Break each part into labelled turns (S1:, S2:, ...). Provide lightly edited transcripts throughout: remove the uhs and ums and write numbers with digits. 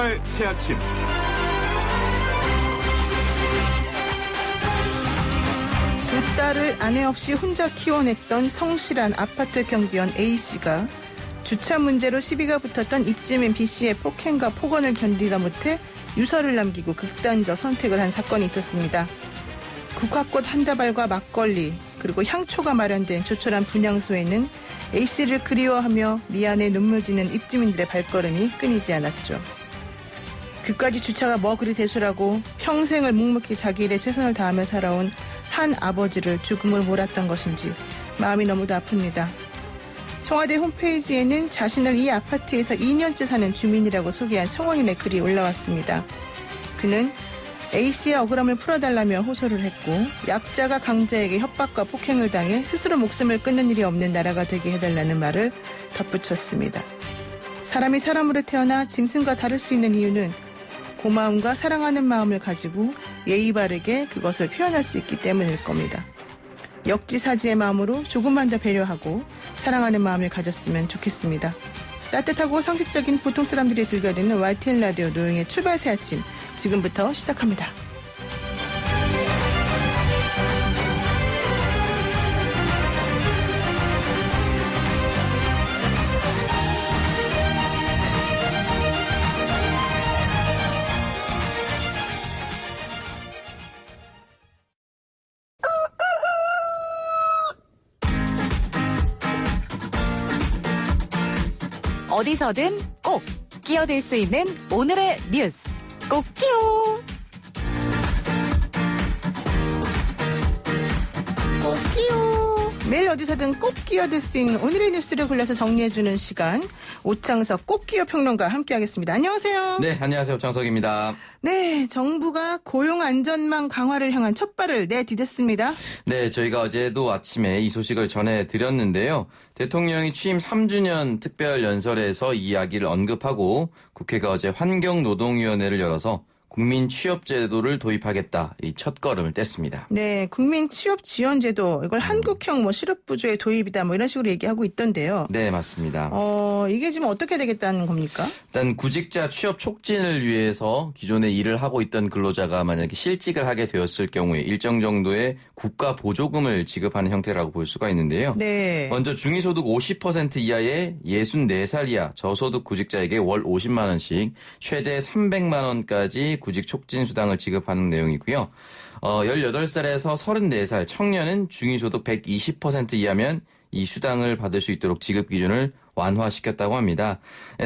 S1: 출발 새아침.
S2: 두 딸을 아내 없이 혼자 키워냈던 성실한 아파트 경비원 A씨가 주차 문제로 시비가 붙었던 입주민 B씨의 폭행과 폭언을 견디다 못해 유서를 남기고 극단적 선택을 한 사건이 있었습니다. 국화꽃 한 다발과 막걸리 그리고 향초가 마련된 조촐한 분향소에는 A씨를 그리워하며 미안해 눈물 짓는 입주민들의 발걸음이 끊이지 않았죠. 그까지 주차가 뭐 그리 대수라고 평생을 묵묵히 자기 일에 최선을 다하며 살아온 한 아버지를 죽음으로 몰았던 것인지 마음이 너무도 아픕니다. 청와대 홈페이지에는 자신을 이 아파트에서 2년째 사는 주민이라고 소개한 성원인의 글이 올라왔습니다. 그는 A씨의 억울함을 풀어달라며 호소를 했고 약자가 강자에게 협박과 폭행을 당해 스스로 목숨을 끊는 일이 없는 나라가 되게 해달라는 말을 덧붙였습니다. 사람이 사람으로 태어나 짐승과 다를 수 있는 이유는 고마움과 사랑하는 마음을 가지고 예의 바르게 그것을 표현할 수 있기 때문일 겁니다. 역지사지의 마음으로 조금만 더 배려하고 사랑하는 마음을 가졌으면 좋겠습니다. 따뜻하고 상식적인 보통 사람들이 즐겨 듣는 YTN 라디오 노영의 출발 새 아침 지금부터 시작합니다.
S3: 어디서든 꼭 끼어들 수 있는 오늘의 뉴스 꼭 끼요.
S2: 꼭 끼요. 매일 어디서든 꼭 끼어들 수 있는 오늘의 뉴스를 골라서 정리해주는 시간 오창석 꼭 끼어 평론가와 함께하겠습니다. 안녕하세요.
S4: 네, 안녕하세요. 오창석입니다.
S2: 네, 정부가 고용안전망 강화를 향한 첫발을 내디뎠습니다.
S4: 네, 저희가 어제도 아침에 이 소식을 전해드렸는데요. 대통령이 취임 3주년 특별연설에서 이 이야기를 언급하고 국회가 어제 환경노동위원회를 열어서 국민 취업제도를 도입하겠다. 이 첫걸음을 뗐습니다.
S2: 네, 국민 취업 지원제도 이걸 한국형 실업부조의 도입이다 이런 식으로 얘기하고 있던데요.
S4: 네, 맞습니다.
S2: 이게 지금 어떻게 되겠다는 겁니까?
S4: 일단 구직자 취업 촉진을 위해서 기존에 일을 하고 있던 근로자가 만약에 실직을 하게 되었을 경우에 일정 정도의 국가 보조금을 지급하는 형태라고 볼 수가 있는데요.
S2: 네.
S4: 먼저 중위소득 50% 이하의 64살 이하 저소득 구직자에게 월 50만 원씩 최대 300만 원까지 구직 촉진 수당을 지급하는 내용이고요. 18살에서 34살 청년은 중위소득 120% 이하면 이 수당을 받을 수 있도록 지급 기준을 완화시켰다고 합니다.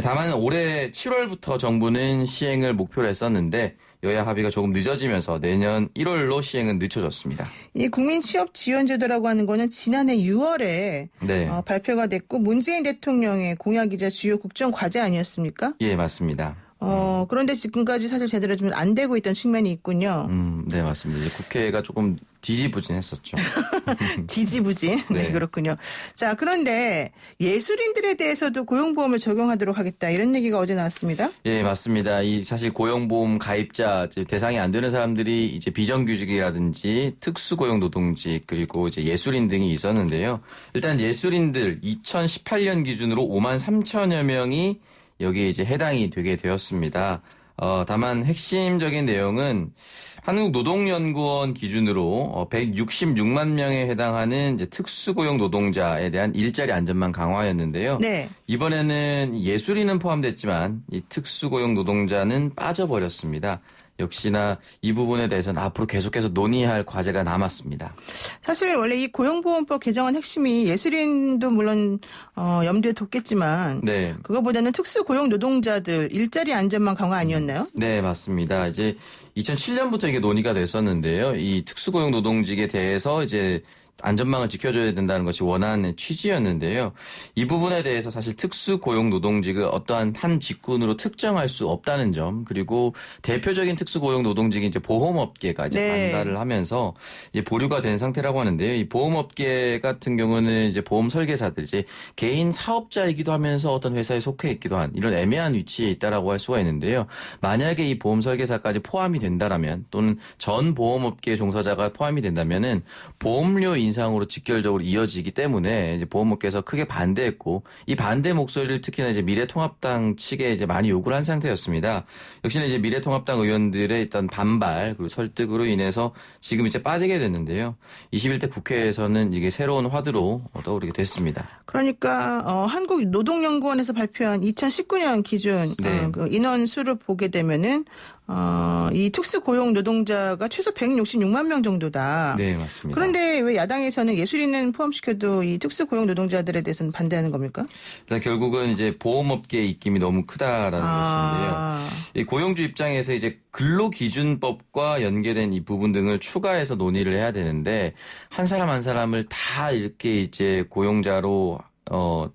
S4: 다만 올해 7월부터 정부는 시행을 목표로 했었는데 여야 합의가 조금 늦어지면서 내년 1월로 시행은 늦춰졌습니다.
S2: 이 국민 취업 지원제도라고 하는 거는 지난해 6월에
S4: 네.
S2: 발표가 됐고 문재인 대통령의 공약이자 주요 국정 과제 아니었습니까?
S4: 예, 맞습니다.
S2: 그런데 지금까지 사실 제대로 좀 안 되고 있던 측면이 있군요.
S4: 네, 맞습니다. 이제 국회가 조금 뒤지부진했었죠.
S2: 뒤지부진. 네,
S4: 네.
S2: 그렇군요. 자, 그런데 예술인들에 대해서도 고용보험을 적용하도록 하겠다. 이런 얘기가 어제 나왔습니다.
S4: 예, 맞습니다. 이 사실 고용보험 가입자 대상이 안 되는 사람들이 이제 비정규직이라든지 특수고용노동직 그리고 이제 예술인 등이 있었는데요. 일단 예술인들 2018년 기준으로 5만 3천여 명이 여기에 이제 해당이 되게 되었습니다. 다만 핵심적인 내용은 한국노동연구원 기준으로 166만 명에 해당하는 이제 특수고용 노동자에 대한 일자리 안전망 강화였는데요.
S2: 네.
S4: 이번에는 예술인은 포함됐지만 이 특수고용 노동자는 빠져버렸습니다. 역시나 이 부분에 대해서는 앞으로 계속해서 논의할 과제가 남았습니다.
S2: 사실 원래 이 고용보험법 개정안 핵심이 예술인도 물론 염두에 뒀겠지만
S4: 네.
S2: 그거보다는 특수고용 노동자들 일자리 안전망 강화 아니었나요?
S4: 네, 맞습니다. 이제 2007년부터 이게 논의가 됐었는데요. 이 특수고용 노동직에 대해서 이제 안전망을 지켜줘야 된다는 것이 원하는 취지였는데요. 이 부분에 대해서 사실 특수고용노동직을 어떠한 한 직군으로 특정할 수 없다는 점, 그리고 대표적인 특수고용노동직이 이제 보험업계가 이제
S2: 네.
S4: 반발을 하면서 이제 보류가 된 상태라고 하는데요. 이 보험업계 같은 경우는 이제 보험 설계사들, 이제 개인 사업자이기도 하면서 어떤 회사에 속해 있기도 한 이런 애매한 위치에 있다라고 할 수가 있는데요. 만약에 이 보험 설계사까지 포함이 된다라면 또는 전 보험업계 종사자가 포함이 된다면은 보험료 인상으로 직결적으로 이어지기 때문에 이제 보험업계에서 크게 반대했고 이 반대 목소리를 특히나 이제 미래통합당 측에 이제 많이 요구를 한 상태였습니다. 역시나 이제 미래통합당 의원들의 일단 반발 그리고 설득으로 인해서 지금 이제 빠지게 됐는데요. 21대 국회에서는 이게 새로운 화두로 떠오르게 됐습니다.
S2: 그러니까 한국노동연구원에서 발표한 2019년 기준
S4: 네.
S2: 그 인원수를 보게 되면은 이 특수고용 노동자가 최소 166만 명 정도다.
S4: 네, 맞습니다.
S2: 그런데 왜 야당에서는 예술인은 포함시켜도 이 특수고용 노동자들에 대해서는 반대하는 겁니까?
S4: 일단 결국은 이제 보험업계의 입김이 너무 크다라는 것인데요. 이 고용주 입장에서 이제 근로기준법과 연계된 이 부분 등을 추가해서 논의를 해야 되는데 한 사람 한 사람을 다 이렇게 이제 고용자로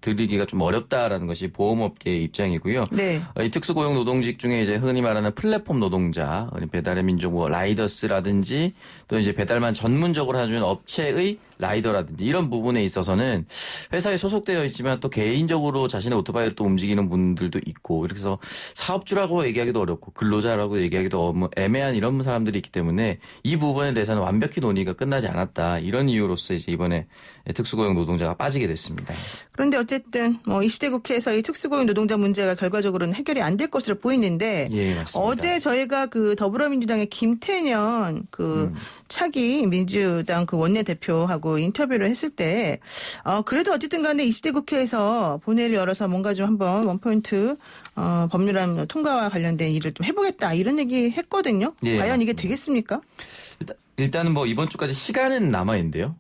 S4: 들이기가 좀 어렵다라는 것이 보험업계의 입장이고요.
S2: 네.
S4: 이 특수고용 노동직 중에 이제 흔히 말하는 플랫폼 노동자, 배달의 민족, 라이더스라든지 또 이제 배달만 전문적으로 해주는 업체의 라이더라든지 이런 부분에 있어서는 회사에 소속되어 있지만 또 개인적으로 자신의 오토바이를 또 움직이는 분들도 있고 이렇게 해서 사업주라고 얘기하기도 어렵고 근로자라고 얘기하기도 애매한 이런 사람들이 있기 때문에 이 부분에 대해서는 완벽히 논의가 끝나지 않았다. 이런 이유로서 이제 이번에 특수고용 노동자가 빠지게 됐습니다.
S2: 그런데 어쨌든 20대 국회에서 이 특수고용 노동자 문제가 결과적으로는 해결이 안 될 것으로 보이는데
S4: 예, 맞습니다.
S2: 어제 저희가 그 더불어민주당의 김태년 차기 민주당 그 원내대표하고 인터뷰를 했을 때 그래도 어쨌든 간에 20대 국회에서 본회의를 열어서 뭔가 좀 한번 원포인트 법률안 통과와 관련된 일을 좀 해보겠다 이런 얘기 했거든요.
S4: 예,
S2: 과연 이게
S4: 맞습니다.
S2: 되겠습니까?
S4: 일단은 뭐 이번 주까지 시간은 남아있는데요.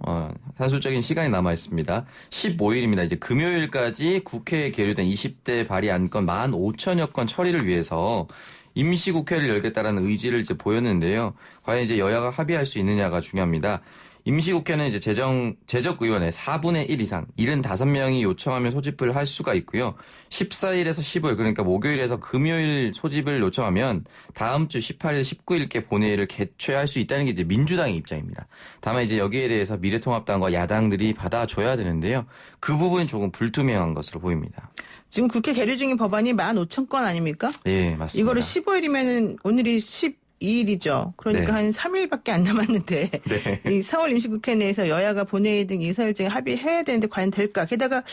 S4: 산술적인 시간이 남아있습니다. 15일입니다. 이제 금요일까지 국회에 계류된 20대 발의 안건 15,000여 건 처리를 위해서 임시국회를 열겠다라는 의지를 이제 보였는데요. 과연 이제 여야가 합의할 수 있느냐가 중요합니다. 임시국회는 이제 제적의원의 4분의 1 이상 75명이 요청하면 소집을 할 수가 있고요. 14일에서 15일 그러니까 목요일에서 금요일 소집을 요청하면 다음 주 18일, 19일께 본회의를 개최할 수 있다는 게 이제 민주당의 입장입니다. 다만 이제 여기에 대해서 미래통합당과 야당들이 받아줘야 되는데요. 그 부분이 조금 불투명한 것으로 보입니다.
S2: 지금 국회 계류 중인 법안이 15,000건 아닙니까?
S4: 예, 맞습니다.
S2: 이거를 15일이면은 오늘이 12일이죠. 그러니까
S4: 네.
S2: 한 3일밖에 안 남았는데
S4: 네.
S2: 이 4월 임시국회 내에서 여야가 본회의 등 이사일정에 합의해야 되는데 과연 될까? 게다가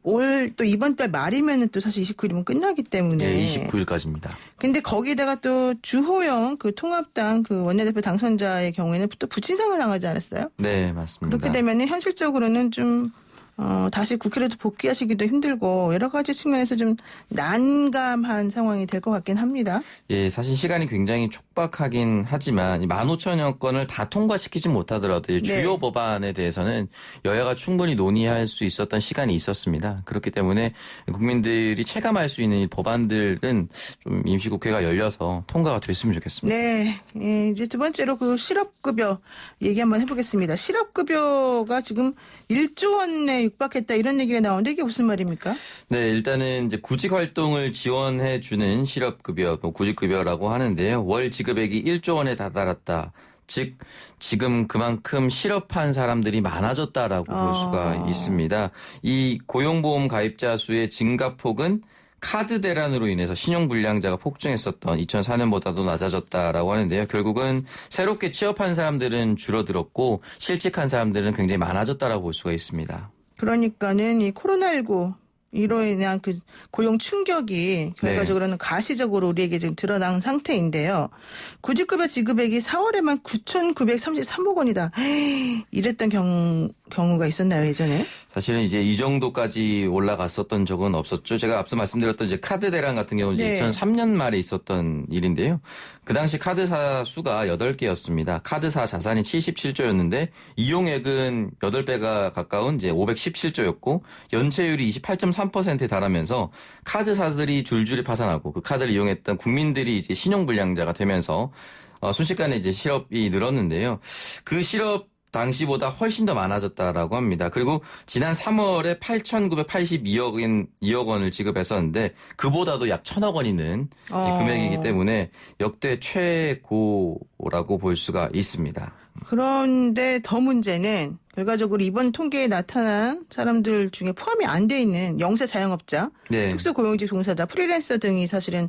S2: 올 또 이번 달 말이면은 또 사실 29일이면 끝나기 때문에.
S4: 네, 29일까지입니다.
S2: 근데 거기다가 또 주호영 그 통합당 그 원내대표 당선자의 경우에는 또 부친상을 당하지 않았어요?
S4: 네, 맞습니다.
S2: 그렇게 되면은 현실적으로는 좀 다시 국회로도 복귀하시기도 힘들고 여러 가지 측면에서 좀 난감한 상황이 될 것 같긴 합니다.
S4: 예, 사실 시간이 굉장히 촉박하긴 하지만 15,000여 건을 다 통과시키지 못하더라도 주요 법안에 대해서는 여야가 충분히 논의할 수 있었던 시간이 있었습니다. 그렇기 때문에 국민들이 체감할 수 있는 이 법안들은 좀 임시국회가 열려서 통과가 됐으면 좋겠습니다.
S2: 네, 예, 이제 두 번째로 그 실업급여 얘기 한번 해보겠습니다. 실업급여가 지금 1조 원에 육박했다 이런 얘기가 나오는데 이게 무슨 말입니까?
S4: 네, 일단은 이제 구직 활동을 지원해 주는 실업급여, 구직급여라고 하는데요. 월 지급액이 1조 원에 다다랐다. 즉 지금 그만큼 실업한 사람들이 많아졌다라고 볼 수가 있습니다. 이 고용보험 가입자 수의 증가폭은 카드 대란으로 인해서 신용불량자가 폭증했었던 2004년보다도 낮아졌다라고 하는데요. 결국은 새롭게 취업한 사람들은 줄어들었고 실직한 사람들은 굉장히 많아졌다라고 볼 수가 있습니다.
S2: 그러니까는 이 코로나19 이로 인한 그 고용 충격이 결과적으로는 가시적으로 우리에게 지금 드러난 상태인데요. 구직급여 지급액이 4월에만 9,933억 원이다. 이랬던 경우가 있었나요, 예전에?
S4: 사실은 이제 이 정도까지 올라갔었던 적은 없었죠. 제가 앞서 말씀드렸던 이제 카드 대란 같은 경우는
S2: 네.
S4: 2003년 말에 있었던 일인데요. 그 당시 카드사 수가 8개였습니다. 카드사 자산이 77조였는데 이용액은 8배가 가까운 이제 517조였고 연체율이 28.3%에 달하면서 카드사들이 줄줄이 파산하고 그 카드를 이용했던 국민들이 이제 신용불량자가 되면서 순식간에 이제 실업이 늘었는데요. 그 실업 당시보다 훨씬 더 많아졌다라고 합니다. 그리고 지난 3월에 8,982억 원을 지급했었는데 그보다도 약 1,000억 원이 는 금액이기 때문에 역대 최고라고 볼 수가 있습니다.
S2: 그런데 더 문제는 결과적으로 이번 통계에 나타난 사람들 중에 포함이 안 돼 있는 영세 자영업자,
S4: 네.
S2: 특수고용직 종사자, 프리랜서 등이 사실은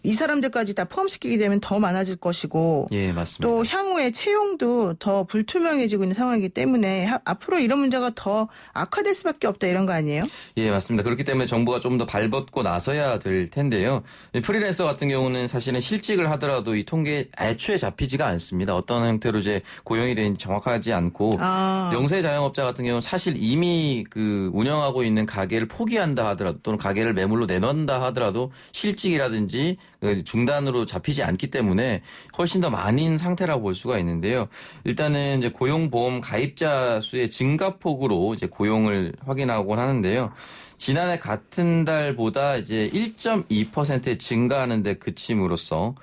S2: 이 사람들까지 다 포함시키게 되면 더 많아질 것이고
S4: 예, 맞습니다.
S2: 또 향후에 채용도 더 불투명해지고 있는 상황이기 때문에 앞으로 이런 문제가 더 악화될 수밖에 없다 이런 거 아니에요?
S4: 예, 맞습니다. 그렇기 때문에 정부가 좀 더 발벗고 나서야 될 텐데요. 프리랜서 같은 경우는 사실은 실직을 하더라도 이 통계에 애초에 잡히지가 않습니다. 어떤 형태로 이제 고용이 되는지 정확하지 않고 영세 자영업자 같은 경우는 사실 이미 그 운영하고 있는 가게를 포기한다 하더라도 또는 가게를 매물로 내놓는다 하더라도 실직이라든지 중단으로 잡히지 않기 때문에 훨씬 더 많은 상태라고 볼 수가 있는데요. 일단은 이제 고용보험 가입자 수의 증가폭으로 이제 고용을 확인하곤 하는데요. 지난해 같은 달보다 이제 1.2% 증가하는 데 그침으로써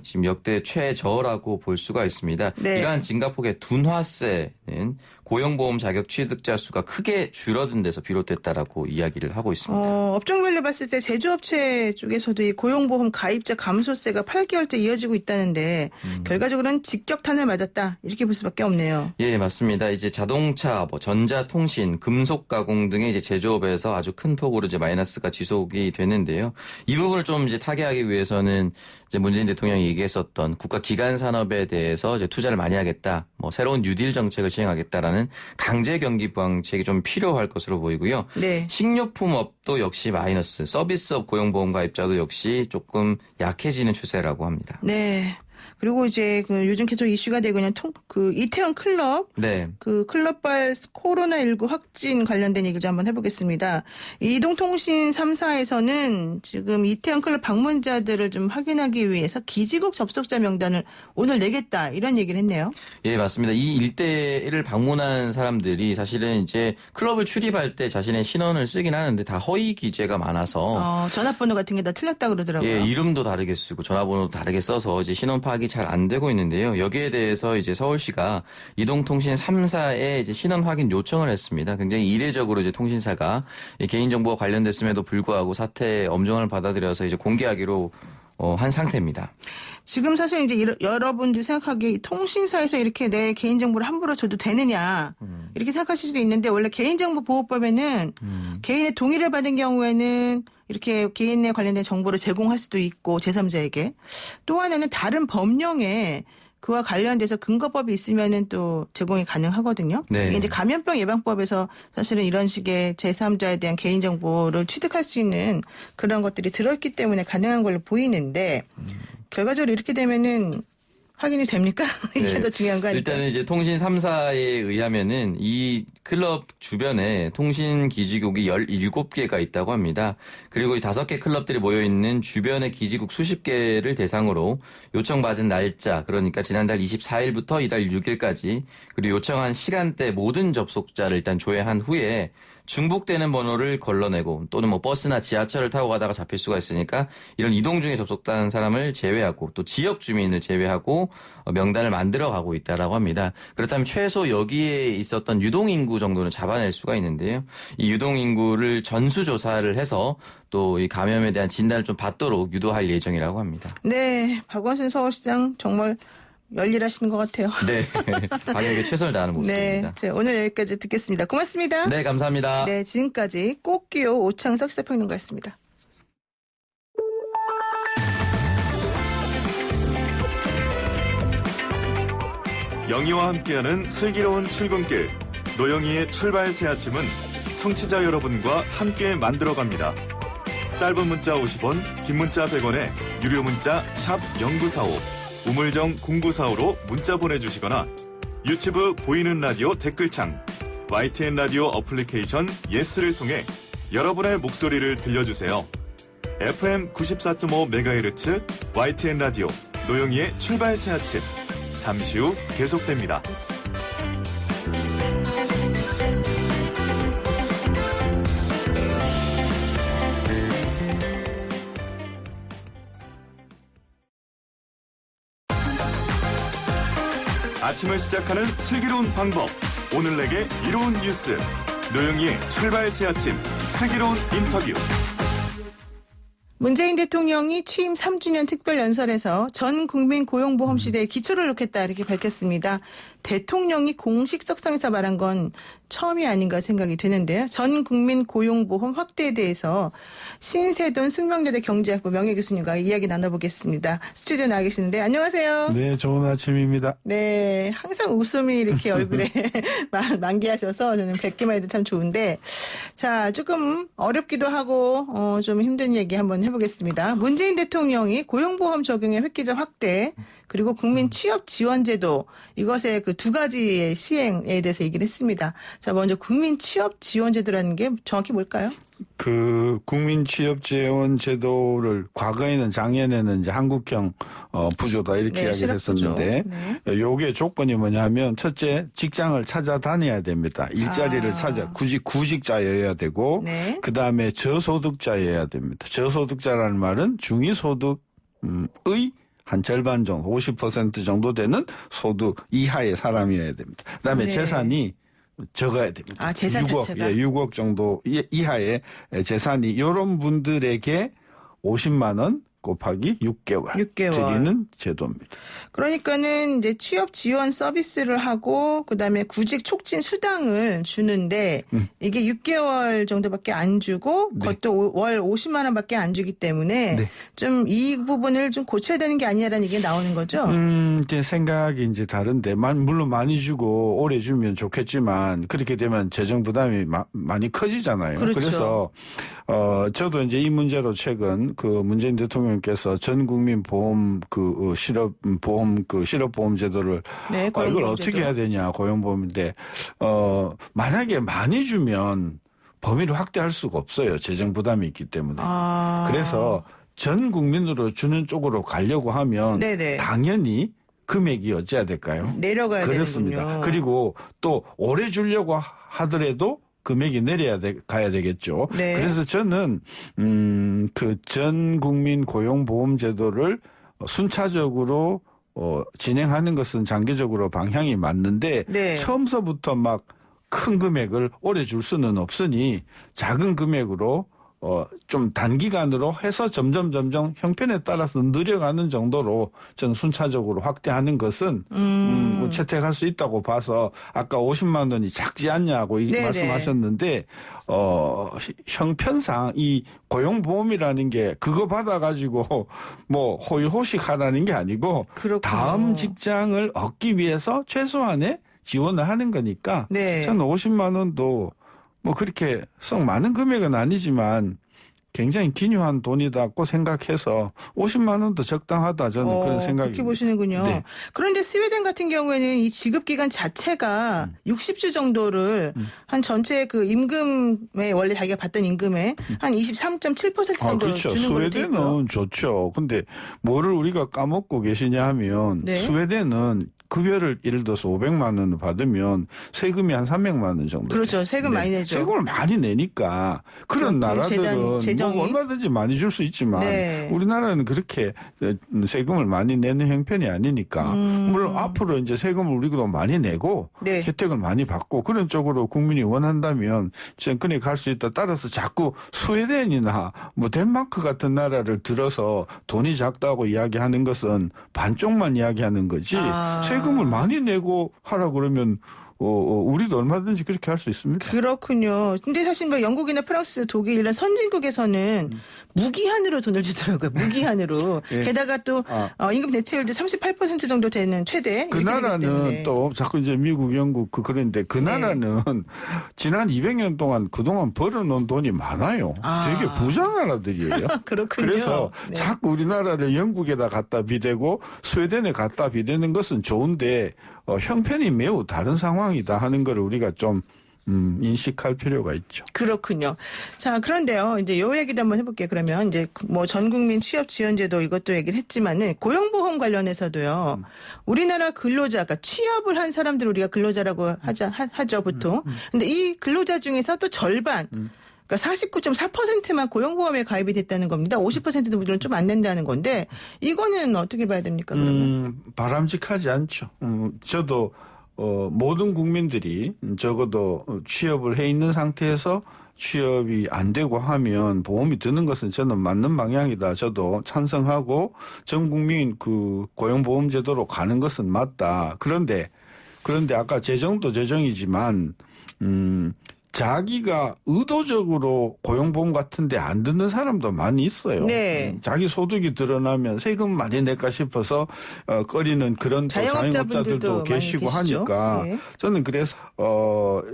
S4: 지금 역대 최저라고 볼 수가 있습니다.
S2: 네.
S4: 이러한 증가폭의 둔화세는 고용보험 자격 취득자 수가 크게 줄어든 데서 비롯됐다라고 이야기를 하고 있습니다.
S2: 업종별로 봤을 때 제조업체 쪽에서도 이 고용보험 가입자 감소세가 8개월째 이어지고 있다는데 결과적으로는 직격탄을 맞았다 이렇게 볼 수밖에 없네요.
S4: 예, 맞습니다. 이제 자동차, 전자통신, 금속가공 등의 이제 제조업에서 아주 큰 폭으로 이제 마이너스가 지속이 되는데요. 이 부분을 좀 이제 타개하기 위해서는 이제 문재인 대통령이 얘기했었던 국가 기간 산업에 대해서 이제 투자를 많이 하겠다, 새로운 뉴딜 정책을 시행하겠다라는 강제 경기 부양책이 좀 필요할 것으로 보이고요.
S2: 네.
S4: 식료품업도 역시 마이너스, 서비스업 고용보험 가입자도 역시 조금 약해지는 추세라고 합니다.
S2: 네. 그리고 이제 요즘 계속 이슈가 되고 있는 이태원 클럽,
S4: 네.
S2: 클럽발 코로나19 확진 관련된 얘기를 좀 한번 해보겠습니다. 이동통신 3사에서는 지금 이태원 클럽 방문자들을 좀 확인하기 위해서 기지국 접속자 명단을 오늘 내겠다 이런 얘기를 했네요.
S4: 예, 맞습니다. 이 일대를 방문한 사람들이 사실은 이제 클럽을 출입할 때 자신의 신원을 쓰긴 하는데 다 허위 기재가 많아서
S2: 전화번호 같은 게 다 틀렸다 그러더라고요.
S4: 예, 이름도 다르게 쓰고 전화번호도 다르게 써서 이제 신원 파악이 잘 안 되고 있는데요. 여기에 대해서 이제 서울시가 이동통신 3사에 이제 신원 확인 요청을 했습니다. 굉장히 이례적으로 이제 통신사가 개인정보와 관련됐음에도 불구하고 사태 엄정을 받아들여서 이제 공개하기로 한 상태입니다.
S2: 지금 사실 이제 여러분들 생각하기에 이 통신사에서 이렇게 내 개인정보를 함부로 줘도 되느냐 이렇게 생각하실 수도 있는데 원래 개인정보보호법에는 개인의 동의를 받은 경우에는 이렇게 개인에 관련된 정보를 제공할 수도 있고 제3자에게 또 하나는 다른 법령에 그와 관련돼서 근거법이 있으면은 또 제공이 가능하거든요.
S4: 네.
S2: 이게 이제 감염병 예방법에서 사실은 이런 식의 제3자에 대한 개인정보를 취득할 수 있는 그런 것들이 들어있기 때문에 가능한 걸로 보이는데 결과적으로 이렇게 되면은 확인이 됩니까? 이게
S4: 네.
S2: 더 중요한 거 아닐까요?
S4: 일단은 이제 통신 3사에 의하면은 이 클럽 주변에 통신 기지국이 17개가 있다고 합니다. 그리고 이 5개 클럽들이 모여있는 주변의 기지국 수십 개를 대상으로 요청받은 날짜, 그러니까 지난달 24일부터 이달 6일까지 그리고 요청한 시간대 모든 접속자를 일단 조회한 후에 중복되는 번호를 걸러내고 또는 버스나 지하철을 타고 가다가 잡힐 수가 있으니까 이런 이동 중에 접속한 사람을 제외하고 또 지역 주민을 제외하고 명단을 만들어 가고 있다라고 합니다. 그렇다면 최소 여기에 있었던 유동인구 정도는 잡아낼 수가 있는데요. 이 유동인구를 전수조사를 해서 또 이 감염에 대한 진단을 좀 받도록 유도할 예정이라고 합니다.
S2: 네, 박원순 서울시장 정말 열일하시는 것 같아요.
S4: 네, 방역에 최선을 다하는 모습입니다.
S2: 네, 오늘 여기까지 듣겠습니다. 고맙습니다.
S4: 네, 감사합니다.
S2: 네, 지금까지 꽃기호 오창석 시사평론가였습니다.
S1: 영희와 함께하는 슬기로운 출근길 노영희의 출발 새 아침은 청취자 여러분과 함께 만들어갑니다. 짧은 문자 50원, 긴 문자 100원에 유료 문자 샵 0945 우물정 0945로 문자 보내주시거나 유튜브 보이는 라디오 댓글창 YTN 라디오 어플리케이션 예스를 통해 여러분의 목소리를 들려주세요. FM 94.5MHz YTN 라디오 노영희의 출발 새 아침 잠시 후 계속됩니다. 아침을 시작하는 슬기로운 방법. 오늘 내게 이로운 뉴스. 노영희의 출발 새 아침 슬기로운 인터뷰.
S2: 문재인 대통령이 취임 3주년 특별연설에서 전 국민 고용보험 시대에 기초를 놓겠다 이렇게 밝혔습니다. 대통령이 공식 석상에서 말한 건 처음이 아닌가 생각이 되는데요. 전 국민 고용보험 확대에 대해서 신세돈 숙명여대 경제학부 명예교수님과 이야기 나눠보겠습니다. 스튜디오 나와 계시는데 안녕하세요.
S5: 네, 좋은 아침입니다.
S2: 네, 항상 웃음이 이렇게 얼굴에 만개하셔서 저는 뵙기만 해도 참 좋은데, 자, 조금 어렵기도 하고 좀 힘든 얘기 한번 해보겠습니다. 문재인 대통령이 고용보험 적용의 획기적 확대 그리고 국민 취업 지원제도 이것의 그 두 가지의 시행에 대해서 얘기를 했습니다. 자, 먼저 국민 취업 지원제도라는 게 정확히 뭘까요?
S5: 그 국민 취업 지원 제도를 과거에는 작년에는 이제 한국형 부조다 이렇게 이야기를
S2: 실업부조.
S5: 했었는데 요게 조건이 뭐냐면 첫째 직장을 찾아다녀야 됩니다. 일자리를 찾아 굳이 구직자여야 되고
S2: 네.
S5: 그다음에 저소득자여야 됩니다. 저소득자라는 말은 중위소득의 한 절반 정도, 50% 정도 되는 소득 이하의 사람이어야 됩니다. 그다음에
S2: 네.
S5: 재산이 적어야 됩니다.
S2: 아, 재산
S5: 6억,
S2: 자체가?
S5: 6억 정도 이하의 재산이 이런 분들에게 50만 원 곱하기 6개월
S2: 6개월.
S5: 드리는 제도입니다.
S2: 그러니까는 이제 취업 지원 서비스를 하고 그다음에 구직 촉진 수당을 주는데 이게 6개월 정도밖에 안 주고
S5: 네.
S2: 그것도 월 50만 원밖에 안 주기 때문에
S5: 네.
S2: 좀 이 부분을 좀 고쳐야 되는 게 아니냐라는 얘기가 나오는 거죠.
S5: 이제 생각이 이제 다른데, 물론 많이 주고 오래 주면 좋겠지만, 그렇게 되면 재정 부담이 많이 커지잖아요.
S2: 그렇죠.
S5: 그래서, 저도 이제 이 문제로 최근 그 문재인 대통령께서 전 국민 보험 실업보험 제도를
S2: 네,
S5: 이걸
S2: 고용보험
S5: 어떻게
S2: 제도.
S5: 해야 되냐, 고용보험인데, 만약에 많이 주면 범위를 확대할 수가 없어요. 재정 부담이 있기 때문에. 그래서 전 국민으로 주는 쪽으로 가려고 하면
S2: 네네.
S5: 당연히 금액이 어찌해야 될까요?
S2: 내려가야
S5: 그렇습니다.
S2: 되는군요.
S5: 그리고 또 오래 주려고 하더라도 금액이 가야 되겠죠.
S2: 네.
S5: 그래서 저는 그 전 국민 고용보험 제도를 순차적으로 진행하는 것은 장기적으로 방향이 맞는데
S2: 네.
S5: 처음서부터 막 큰 금액을 오래 줄 수는 없으니 작은 금액으로 좀 단기간으로 해서 점점 형편에 따라서 늘려가는 정도로 전 순차적으로 확대하는 것은 채택할 수 있다고 봐서 아까 50만 원이 작지 않냐고
S2: 네네.
S5: 말씀하셨는데 형편상 이 고용보험이라는 게 그거 받아가지고 뭐 호의호식 하라는 게 아니고
S2: 그렇군요.
S5: 다음 직장을 얻기 위해서 최소한의 지원을 하는 거니까
S2: 네.
S5: 저는 50만 원도 뭐 그렇게 썩 많은 금액은 아니지만 굉장히 기묘한 돈이다고 생각해서 50만 원도 적당하다 저는 그런 생각이
S2: 그렇게 보시는군요.
S5: 네.
S2: 그런데 스웨덴 같은 경우에는 이 지급 기간 자체가 60주 정도를 한 전체 그 임금에 원래 자기가 받던 임금에 한 23.7% 정도
S5: 그렇죠.
S2: 주는 걸로 돼 있고요.
S5: 스웨덴은 좋죠. 근데 뭐를 우리가 까먹고 계시냐 하면
S2: 네.
S5: 스웨덴은 급여를 예를 들어서 500만 원을 받으면 세금이 한 300만 원 정도.
S2: 그렇죠. 세금 많이 내죠.
S5: 세금을 많이 내니까 그런 나라들은
S2: 재정이.
S5: 뭐 얼마든지 많이 줄 수 있지만
S2: 네.
S5: 우리나라는 그렇게 세금을 많이 내는 형편이 아니니까 물론 앞으로 이제 세금을 우리도 많이 내고
S2: 네.
S5: 혜택을 많이 받고 그런 쪽으로 국민이 원한다면 정권에 갈 수 있다. 따라서 자꾸 스웨덴이나 뭐 덴마크 같은 나라를 들어서 돈이 작다고 이야기하는 것은 반쪽만 이야기하는 거지. 세금을 많이 내고 하라 그러면 우리도 얼마든지 그렇게 할 수 있습니다.
S2: 그렇군요. 근데 사실 뭐 영국이나 프랑스, 독일 이런 선진국에서는 무기한으로 돈을 주더라고요. 무기한으로.
S5: 예.
S2: 게다가 또 임금 대체율도 38% 정도 되는 최대.
S5: 그
S2: 이렇게 되기 때문에.
S5: 나라는 또 자꾸 이제 미국, 영국 그런데 그 나라는 지난 200년 동안 그동안 벌어놓은 돈이 많아요. 되게 부자 나라들이에요.
S2: 그렇군요.
S5: 그래서
S2: 네.
S5: 자꾸 우리나라를 영국에다 갖다 비대고 스웨덴에 갖다 비대는 것은 좋은데 형편이 매우 다른 상황이다 하는 걸 우리가 좀 인식할 필요가 있죠.
S2: 그렇군요. 자, 그런데요. 이제 요 얘기도 한번 해볼게요. 그러면 이제 뭐 전국민 취업 지원제도 이것도 얘기를 했지만은 고용보험 관련해서도요. 우리나라 근로자, 그러니까 취업을 한 사람들 우리가 근로자라고 하죠, 보통. 근데 이 근로자 중에서 또 절반. 그러니까 49.4%만 고용보험에 가입이 됐다는 겁니다. 50%도 물론 좀 안 낸다는 건데 이거는 어떻게 봐야 됩니까? 그러면?
S5: 바람직하지 않죠. 저도 모든 국민들이 적어도 취업을 해 있는 상태에서 취업이 안 되고 하면 보험이 드는 것은 저는 맞는 방향이다. 저도 찬성하고 전 국민 그 고용보험제도로 가는 것은 맞다. 그런데 그런데 아까 재정도 재정이지만 자기가 의도적으로 고용보험 같은데 안 듣는 사람도 많이 있어요.
S2: 네.
S5: 자기 소득이 드러나면 세금 많이 낼까 싶어서 꺼리는 그런 또 자영업자들도 계시고
S2: 많이 계시죠.
S5: 하니까
S2: 네.
S5: 저는 그래서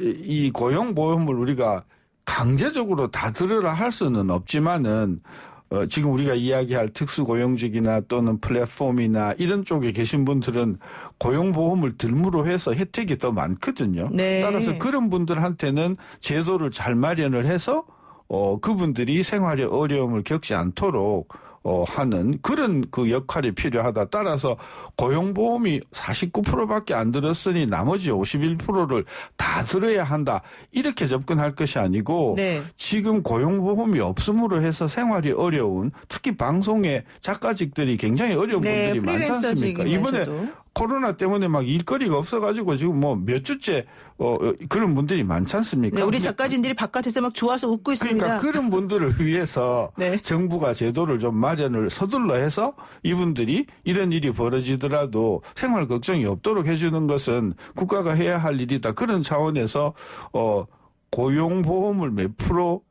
S5: 이 고용보험을 우리가 강제적으로 다 들으라 할 수는 없지만은 지금 우리가 이야기할 특수고용직이나 또는 플랫폼이나 이런 쪽에 계신 분들은 고용보험을 들므로 해서 혜택이 더 많거든요.
S2: 네.
S5: 따라서 그런 분들한테는 제도를 잘 마련을 해서 그분들이 생활에 어려움을 겪지 않도록 하는 그런 그 역할이 필요하다. 따라서 고용보험이 49%밖에 안 들었으니 나머지 51%를 다 들어야 한다. 이렇게 접근할 것이 아니고
S2: 네.
S5: 지금 고용보험이 없음으로 해서 생활이 어려운 특히 방송의 작가직들이 굉장히 어려운
S2: 네,
S5: 분들이 많지 않습니까? 이번에 코로나 때문에 막 일거리가 없어가지고 지금 뭐 몇 주째 그런 분들이 많지 않습니까?
S2: 네, 우리 작가진들이 바깥에서 막 좋아서 웃고 있습니다.
S5: 그러니까 그런 분들을 위해서
S2: 네.
S5: 정부가 제도를 좀 마련을 서둘러 해서 이분들이 이런 일이 벌어지더라도 생활 걱정이 없도록 해주는 것은 국가가 해야 할 일이다. 그런 차원에서 고용보험을 몇 프로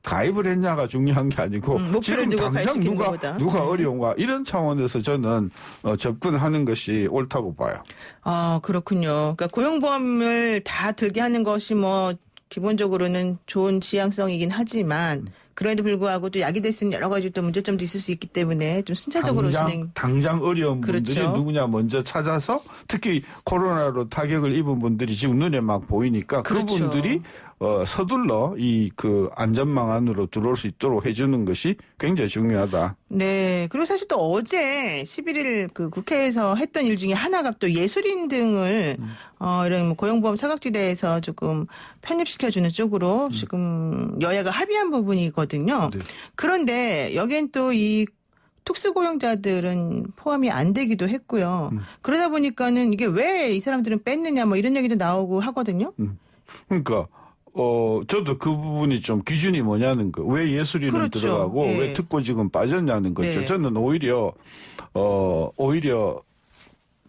S5: 가입을 했냐가 중요한 게 아니고 지금 당장 누가 어려운가 이런 차원에서 저는 접근하는 것이 옳다고 봐요.
S2: 아, 그렇군요. 그러니까 고용보험을 다 들게 하는 것이 뭐 기본적으로는 좋은 지향성이긴 하지만 그럼에도 불구하고 또 약이 될 수 있는 여러 가지 또 문제점도 있을 수 있기 때문에 좀 순차적으로
S5: 당장 어려운
S2: 그렇죠.
S5: 분들이 누구냐 먼저 찾아서 특히 코로나로 타격을 입은 분들이 지금 눈에 막 보이니까
S2: 그렇죠.
S5: 그분들이 서둘러 이 그 안전망 안으로 들어올 수 있도록 해주는 것이 굉장히 중요하다.
S2: 네. 그리고 사실 또 어제 11일 그 국회에서 했던 일 중에 하나가 또 예술인 등을 이런 뭐 고용보험 사각지대에서 조금 편입시켜주는 쪽으로 지금 여야가 합의한 부분이거든요.
S5: 네.
S2: 그런데 여기엔 또 이 특수고용자들은 포함이 안 되기도 했고요. 그러다 보니까는 이게 왜 이 사람들은 뺐느냐 뭐 이런 얘기도 나오고 하거든요.
S5: 그러니까 저도 그 부분이 좀 기준이 뭐냐는 거. 왜 예술인은
S2: 그렇죠.
S5: 들어가고
S2: 네.
S5: 왜 특고직은 빠졌냐는 거죠.
S2: 네.
S5: 저는 오히려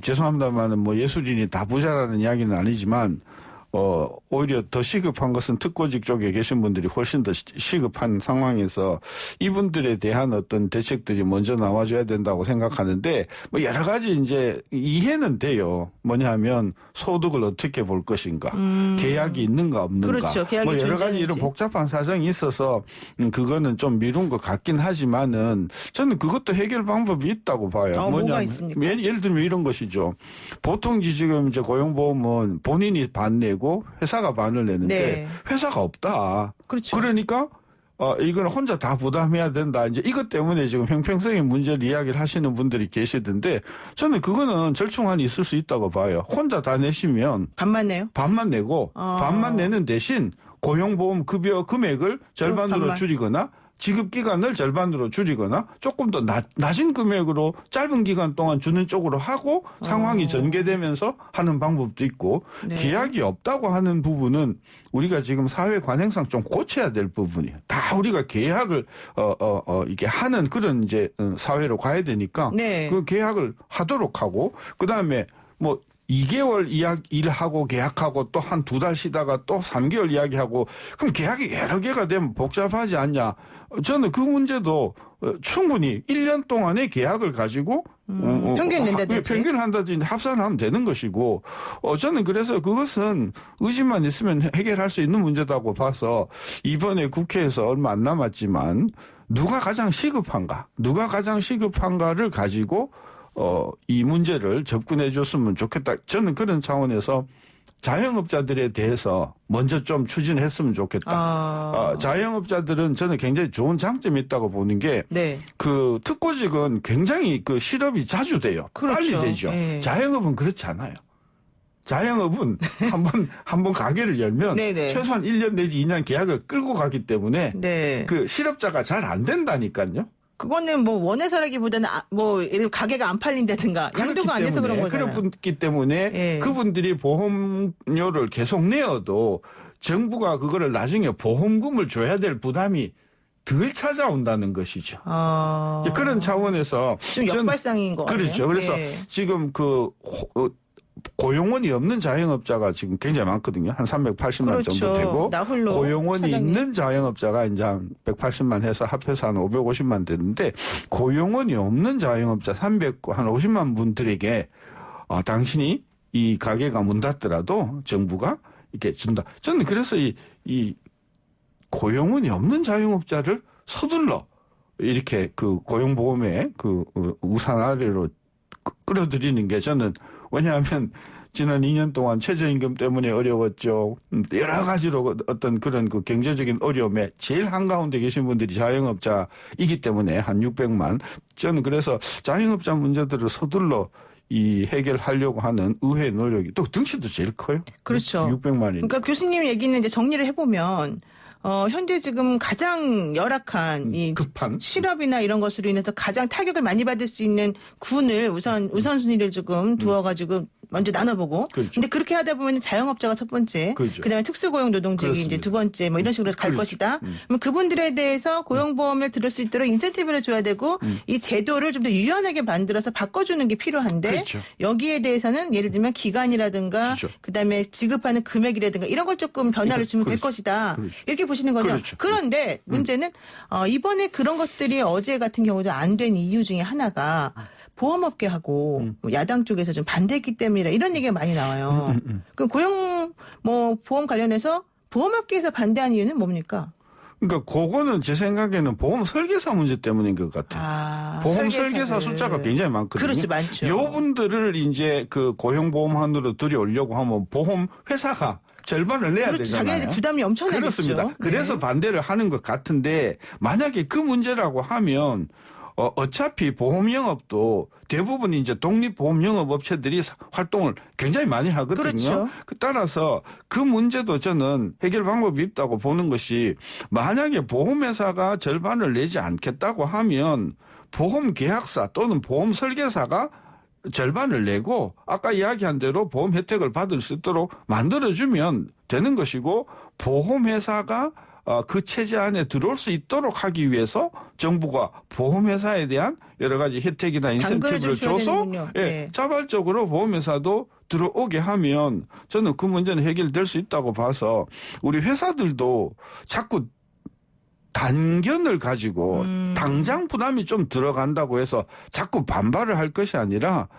S5: 죄송합니다만은 뭐 예술인이 다 부자라는 이야기는 아니지만 오히려 더 시급한 것은 특고직 쪽에 계신 분들이 훨씬 더 시급한 상황에서 이분들에 대한 어떤 대책들이 먼저 나와줘야 된다고 생각하는데 뭐 여러 가지 이제 이해는 돼요. 뭐냐면 소득을 어떻게 볼 것인가, 계약이 있는가 없는가,
S2: 그렇죠. 계약이
S5: 뭐 여러 가지
S2: 존재하는지.
S5: 이런 복잡한 사정이 있어서 그거는 좀 미룬 것 같긴 하지만은 저는 그것도 해결 방법이 있다고 봐요.
S2: 뭐가 있습니까?
S5: 예를 들면 이런 것이죠. 보통 지금 이제 고용보험은 본인이 반 내고 회사가 반을 내는데
S2: 네.
S5: 회사가 없다.
S2: 그렇죠.
S5: 그러니까 이건 혼자 다 부담해야 된다. 이제 이것 때문에 지금 형평성의 문제를 이야기를 하시는 분들이 계시던데 저는 그거는 절충안이 있을 수 있다고 봐요. 혼자 다 내시면
S2: 반만 내요?
S5: 반만 내고 반만 내는 대신 고용보험 급여 금액을 절반으로
S2: 반만.
S5: 줄이거나 지급기간을 절반으로 줄이거나 조금 더 낮은 금액으로 짧은 기간 동안 주는 쪽으로 하고 상황이 전개되면서 하는 방법도 있고
S2: 네.
S5: 계약이 없다고 하는 부분은 우리가 지금 사회 관행상 좀 고쳐야 될 부분이에요. 다 우리가 계약을 이게 하는 그런 이제 사회로 가야 되니까
S2: 네.
S5: 그 계약을 하도록 하고 그다음에 뭐 2개월 일하고 계약하고 또 한 2달 쉬다가 또 3개월 이야기하고 그럼 계약이 여러 개가 되면 복잡하지 않냐. 저는 그 문제도 충분히 1년 동안의 계약을 가지고
S2: 평균 낸다든지.
S5: 평균을 한다든지 합산하면 되는 것이고 저는 그래서 그것은 의지만 있으면 해결할 수 있는 문제다고 봐서 이번에 국회에서 얼마 안 남았지만 누가 가장 시급한가를 가지고 이 문제를 접근해 줬으면 좋겠다. 저는 그런 차원에서 자영업자들에 대해서 먼저 좀 추진을 했으면 좋겠다. 자영업자들은 저는 굉장히 좋은 장점이 있다고 보는 게
S2: 네.
S5: 그 특고직은 굉장히 그 실업이 자주 돼요.
S2: 그렇죠.
S5: 빨리 되죠.
S2: 네.
S5: 자영업은 그렇지 않아요. 자영업은 한번 가게를 열면
S2: 네네.
S5: 최소한 1년 내지 2년 계약을 끌고 가기 때문에
S2: 네.
S5: 그 실업자가 잘 안 된다니까요.
S2: 그거는 뭐 원해서라기보다는 뭐 가게가 안 팔린다든가 양도가 안 돼서 그런 거잖아요.
S5: 그렇기 때문에
S2: 예.
S5: 그분들이 보험료를 계속 내어도 정부가 그거를 나중에 보험금을 줘야 될 부담이 덜 찾아온다는 것이죠. 이제 그런 차원에서
S2: 좀 역발상인 것 같아요.
S5: 그렇죠. 그래서
S2: 예.
S5: 지금 그 고용원이 없는 자영업자가 지금 굉장히 많거든요. 한 380만
S2: 그렇죠.
S5: 정도 되고
S2: 나 홀로
S5: 고용원이
S2: 사장님.
S5: 있는 자영업자가 이제 한 180만 해서 합해서 한 550만 되는데 고용원이 없는 자영업자 350만 분들에게 당신이 이 가게가 문 닫더라도 정부가 이렇게 준다. 저는 그래서 이 고용원이 없는 자영업자를 서둘러 이렇게 그 고용보험에 그 우산 아래로 끌어들이는 게 저는 왜냐하면 지난 2년 동안 최저임금 때문에 어려웠죠. 여러 가지로 어떤 그런 그 경제적인 어려움에 제일 한가운데 계신 분들이 자영업자이기 때문에 한 600만. 저는 그래서 자영업자 문제들을 서둘러 이 해결하려고 하는 의회의 노력이 또 덩치도 제일 커요.
S2: 그렇죠.
S5: 600만이.
S2: 그러니까 교수님 얘기는 이제 정리를 해보면 현재 지금 가장 열악한 이
S5: 급한.
S2: 실업이나 이런 것으로 인해서 가장 타격을 많이 받을 수 있는 군을 우선순위를 지금 두어가지고 먼저 나눠보고.
S5: 그렇죠.
S2: 근데 그렇게 하다 보면 자영업자가 첫 번째,
S5: 그렇죠.
S2: 그다음에 특수고용 노동직이
S5: 그렇습니다.
S2: 이제 두 번째, 뭐 이런 식으로 갈
S5: 그렇죠.
S2: 것이다. 그럼 그분들에 대해서 고용보험을 들을 수 있도록 인센티브를 줘야 되고 이 제도를 좀 더 유연하게 만들어서 바꿔주는 게 필요한데
S5: 그렇죠.
S2: 여기에 대해서는 예를 들면 기간이라든가
S5: 그렇죠.
S2: 그다음에 지급하는 금액이라든가 이런 걸 조금 변화를 주면 될
S5: 그렇죠.
S2: 것이다.
S5: 그렇죠.
S2: 이렇게 보시는 거죠.
S5: 그렇죠.
S2: 그런데 문제는 이번에 그런 것들이 어제 같은 경우도 안 된 이유 중에 하나가 보험업계하고 야당 쪽에서 좀 반대했기 때문이라 이런 얘기가 많이 나와요. 그럼 고용 보험 관련해서 보험업계에서 반대한 이유는 뭡니까?
S5: 그러니까 그거는 제 생각에는 보험 설계사 문제 때문인 것 같아요. 보험 설계사 숫자가 굉장히 많거든요.
S2: 그렇지, 많죠.
S5: 요분들을 이제 그 고용보험안으로 들여오려고 하면 보험 회사가 절반을 내야
S2: 그렇죠.
S5: 되잖아요.
S2: 자기네들 부담이 엄청나겠죠.
S5: 그렇습니다. 그래서
S2: 네.
S5: 반대를 하는 것 같은데 만약에 그 문제라고 하면 어차피 보험 영업도 대부분 이제 독립보험 영업 업체들이 활동을 굉장히 많이 하거든요.
S2: 그렇죠.
S5: 따라서 그 문제도 저는 해결 방법이 있다고 보는 것이 만약에 보험회사가 절반을 내지 않겠다고 하면 보험 계약사 또는 보험 설계사가 절반을 내고 아까 이야기한 대로 보험 혜택을 받을 수 있도록 만들어주면 되는 것이고 보험회사가 그 체제 안에 들어올 수 있도록 하기 위해서 정부가 보험회사에 대한 여러 가지 혜택이나 인센티브를 줘서
S2: 네.
S5: 자발적으로 보험회사도 들어오게 하면 저는 그 문제는 해결될 수 있다고 봐서 우리 회사들도 자꾸 단견을 가지고 당장 부담이 좀 들어간다고 해서 자꾸 반발을 할 것이 아니라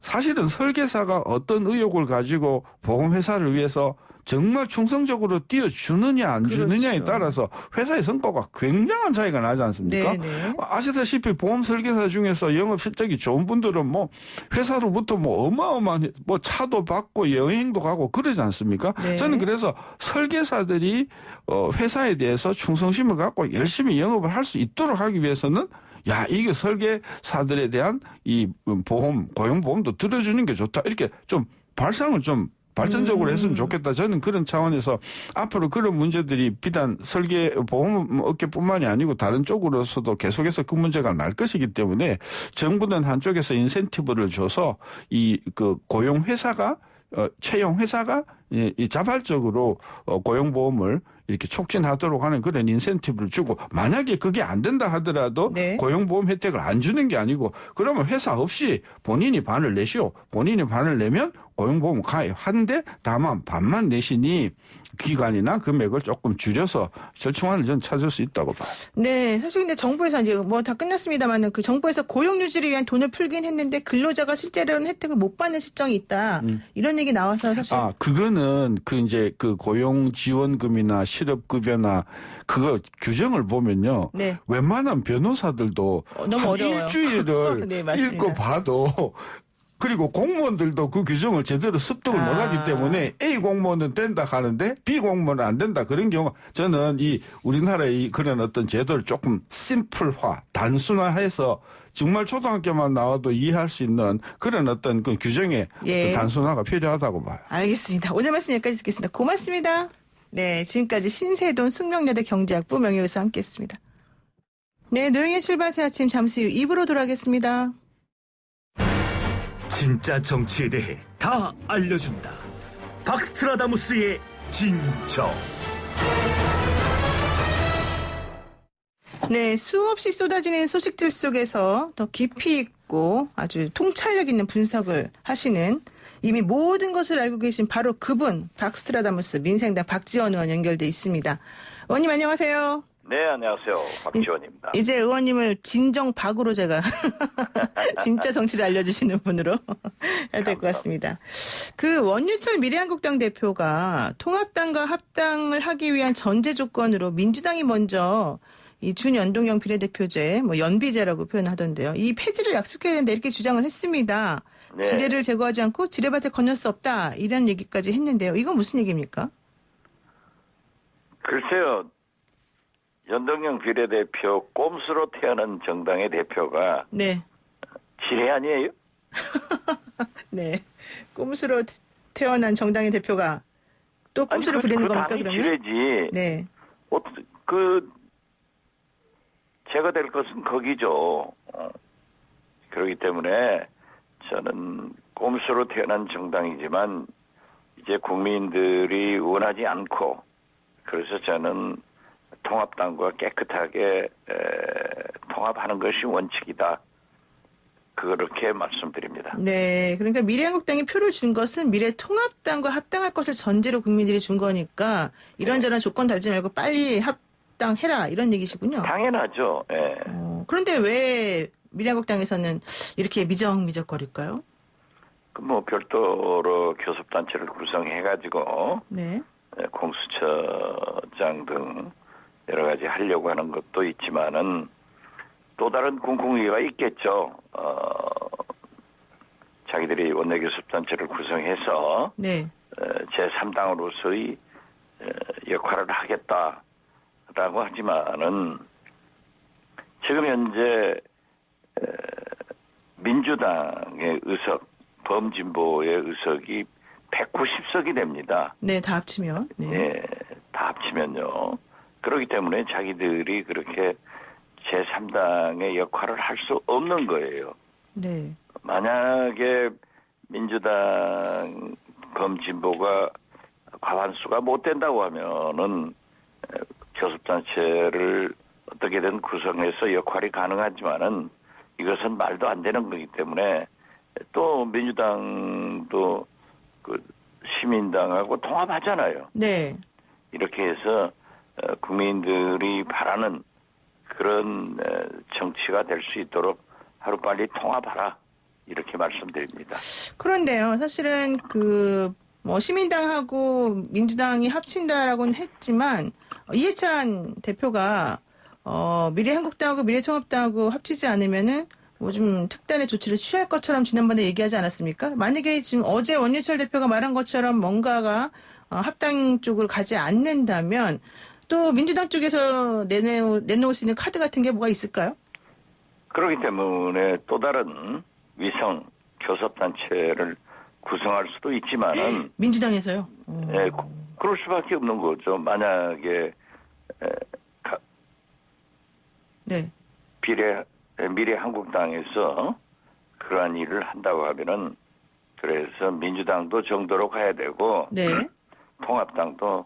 S5: 사실은 설계사가 어떤 의욕을 가지고 보험회사를 위해서 정말 충성적으로 띄워주느냐 안 주느냐에
S2: 그렇죠.
S5: 따라서 회사의 성과가 굉장한 차이가 나지 않습니까?
S2: 네네.
S5: 아시다시피 보험 설계사 중에서 영업 실적이 좋은 분들은 뭐 회사로부터 뭐 어마어마한 뭐 차도 받고 여행도 가고 그러지 않습니까?
S2: 네.
S5: 저는 그래서 설계사들이 회사에 대해서 충성심을 갖고 열심히 영업을 할 수 있도록 하기 위해서는 이게 설계사들에 대한 이 보험, 고용보험도 들어주는 게 좋다. 이렇게 좀 발상을 좀 발전적으로 했으면 좋겠다. 저는 그런 차원에서 앞으로 그런 문제들이 비단 설계 보험 업계뿐만이 아니고 다른 쪽으로서도 계속해서 그 문제가 날 것이기 때문에 정부는 한쪽에서 인센티브를 줘서 이 그 고용 회사가 채용 회사가 이 자발적으로 고용보험을 이렇게 촉진하도록 하는 그런 인센티브를 주고 만약에 그게 안 된다 하더라도
S2: 네.
S5: 고용보험 혜택을 안 주는 게 아니고 그러면 회사 없이 본인이 반을 내시오. 본인이 반을 내면 고용보험 가입하는데 다만 반만 내시니 기간이나 금액을 조금 줄여서 절충안을 전 찾을 수 있다고 봐요.
S2: 네, 사실 근데 정부에서 이제 뭐 다 끝났습니다만은 그 정부에서 고용 유지를 위한 돈을 풀긴 했는데 근로자가 실제로는 혜택을 못 받는 실정이 있다. 이런 얘기 나와서 사실
S5: 그거는 그 이제 그 고용 지원금이나 실업급여나 그거 규정을 보면요.
S2: 네.
S5: 웬만한 변호사들도
S2: 너무
S5: 한
S2: 어려워요.
S5: 일주일을
S2: 네, 맞습니다.
S5: 읽고 봐도 그리고 공무원들도 그 규정을 제대로 습득을 못하기 때문에 A 공무원은 된다 하는데 B 공무원은 안 된다 그런 경우 저는 이 우리나라의 그런 어떤 제도를 조금 심플화, 단순화해서 정말 초등학교만 나와도 이해할 수 있는 그런 어떤 그 규정의 어떤 단순화가 필요하다고 봐요.
S2: 알겠습니다. 오늘 말씀 여기까지 듣겠습니다. 고맙습니다. 네, 지금까지 신세돈 숙명여대 경제학부 명예교수 함께했습니다. 네, 노영의 출발 새 아침 잠시 후 2부로 돌아가겠습니다.
S6: 진짜 정치에 대해 다 알려준다. 박스트라다무스의 진정.
S2: 네, 수없이 쏟아지는 소식들 속에서 더 깊이 있고 아주 통찰력 있는 분석을 하시는 이미 모든 것을 알고 계신 바로 그분 박스트라다무스 민생당 박지원 의원 연결돼 있습니다. 의원님 안녕하세요.
S7: 네, 안녕하세요. 박지원입니다.
S2: 이제 의원님을 진정박으로 제가 진짜 정치를 알려주시는 분으로 해야 될 것 같습니다. 그 원유철 미래한국당 대표가 통합당과 합당을 하기 위한 전제 조건으로 민주당이 먼저 이 준연동형 비례대표제, 뭐 연비제라고 표현하던데요. 이 폐지를 약속해야 된다 이렇게 주장을 했습니다.
S7: 네.
S2: 지뢰를 제거하지 않고 지뢰밭에 건널 수 없다 이런 얘기까지 했는데요. 이건 무슨 얘기입니까?
S7: 글쎄요. 연동형 비례대표 꼼수로 태어난 정당의 대표가
S2: 네.
S7: 지뢰 아니에요?
S2: 네. 꼼수로 태어난 정당의 대표가 또 꼼수를 부리는 겁니까,
S7: 당이
S2: 그러면?
S7: 지뢰지.
S2: 네.
S7: 제가 될 것은 거기죠. 그렇기 때문에 저는 꼼수로 태어난 정당이지만 이제 국민들이 원하지 않고 그래서 저는 통합당과 깨끗하게 통합하는 것이 원칙이다. 그렇게 말씀드립니다.
S2: 네. 그러니까 미래한국당이 표를 준 것은 미래통합당과 합당할 것을 전제로 국민들이 준 거니까 이런저런 조건 달지 말고 빨리 합당해라 이런 얘기시군요.
S7: 당연하죠. 예.
S2: 그런데 왜 미래한국당에서는 이렇게 미적미적거릴까요?
S7: 뭐 별도로 교섭단체를 구성해가지고
S2: 네.
S7: 공수처장 등 여러 가지 하려고 하는 것도 있지만은 또 다른 공공위가 있겠죠. 자기들이 원내교섭단체를 구성해서
S2: 네.
S7: 제3당으로서의 역할을 하겠다라고 하지만은 지금 현재 민주당의 의석, 범진보의 의석이 190석이 됩니다.
S2: 네, 다 합치면. 네.
S7: 예, 다 합치면요. 그렇기 때문에 자기들이 그렇게 제3당의 역할을 할 수 없는 거예요.
S2: 네.
S7: 만약에 민주당 범진보가 과반수가 못 된다고 하면은 교섭단체를 어떻게든 구성해서 역할이 가능하지만은 이것은 말도 안 되는 거기 때문에 또 민주당도 그 시민당하고 통합하잖아요.
S2: 네.
S7: 이렇게 해서 국민들이 바라는 그런 정치가 될 수 있도록 하루빨리 통합하라 이렇게 말씀드립니다.
S2: 그런데요, 사실은 뭐 시민당하고 민주당이 합친다라고는 했지만 이해찬 대표가 미래한국당하고 미래통합당하고 합치지 않으면은 뭐 좀 특단의 조치를 취할 것처럼 지난번에 얘기하지 않았습니까? 만약에 지금 어제 원유철 대표가 말한 것처럼 뭔가가 합당 쪽으로 가지 않는다면 또 민주당 쪽에서 내놓을 수 있는 카드 같은 게 뭐가 있을까요?
S7: 그렇기 때문에 또 다른 위성 교섭단체를 구성할 수도 있지만은
S2: 민주당에서요?
S7: 예, 그럴 수밖에 없는 거죠. 만약에
S2: 네.
S7: 미래한국당에서 그러한 일을 한다고 하면은 그래서 민주당도 정도로 가야 되고
S2: 네.
S7: 통합당도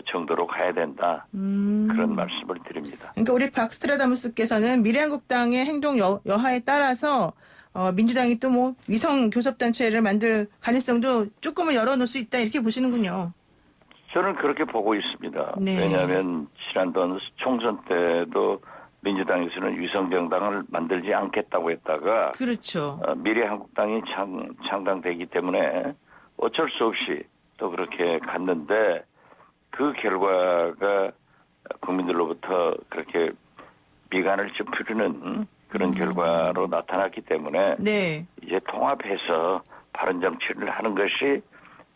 S7: 정도로 가야 된다. 그런 말씀을 드립니다.
S2: 그러니까 우리 박스트라다무스께서는 미래한국당의 행동 여하에 따라서 민주당이 또 뭐 위성 교섭단체를 만들 가능성도 조금은 열어놓을 수 있다 이렇게 보시는군요.
S7: 저는 그렇게 보고 있습니다.
S2: 네.
S7: 왜냐하면 지난번 총선 때도 민주당에서는 위성정당을 만들지 않겠다고 했다가
S2: 그렇죠.
S7: 미래한국당이 창당되기 때문에 어쩔 수 없이 또 그렇게 갔는데 그 결과가 국민들로부터 그렇게 미간을 찌푸리는 그런 결과로 나타났기 때문에
S2: 네.
S7: 이제 통합해서 바른 정치를 하는 것이